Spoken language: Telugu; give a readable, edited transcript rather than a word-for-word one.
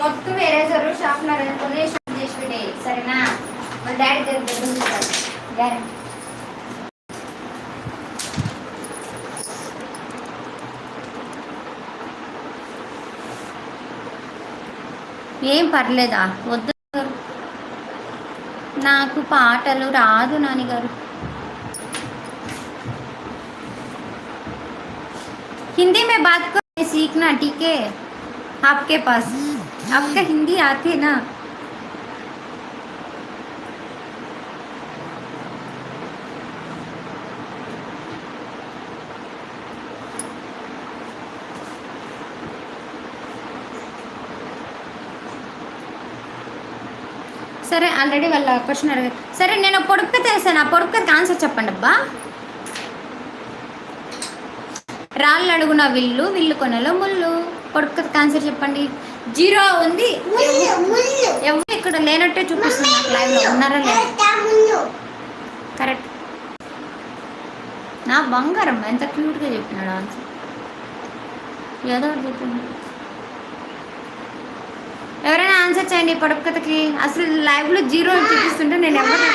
మొత్తం ఎరేజరు షార్ప్నర్ అనుకుని షూట్ చేసి పెట్టే సరేనా. మన డాడీ దగ్గర గ్యారెంటీ. ఏం పర్లేదా? వద్దు, నాకు పాటలు రాదు నాన్నగారు. हिंदी में बात करने सीखना, ठीक है? आपके पास आपका हिंदी आती ना? సరే ఆల్రెడీ వాళ్ళ క్వశ్చన్ అడిగారు. సరే నేను పొడుపు కథ వేసాను, ఆ పొడుపు కథకి ఆన్సర్ చెప్పండి అబ్బా. రాళ్ళు అడుగున విల్లు, విల్లు కొనలో ముళ్ళు. పొడుపు కథకి ఆన్సర్ చెప్పండి. జీరో ఉంది, ఎవరు ఇక్కడ లేనట్టే చూపిస్తుంది నాకు లైవ్లో. ఉన్నారా లేదు? కరెక్ట్. నా బంగారం ఎంత క్యూట్గా చెప్పినాడు ఆన్సర్. ఏదో ఒకటి చెప్పింది. ఎవరైనా ఆన్సర్ చేయండి పొడుపు కథకి. అసలు లైవ్లో జీరో చూపిస్తుంటే నేను ఎవరు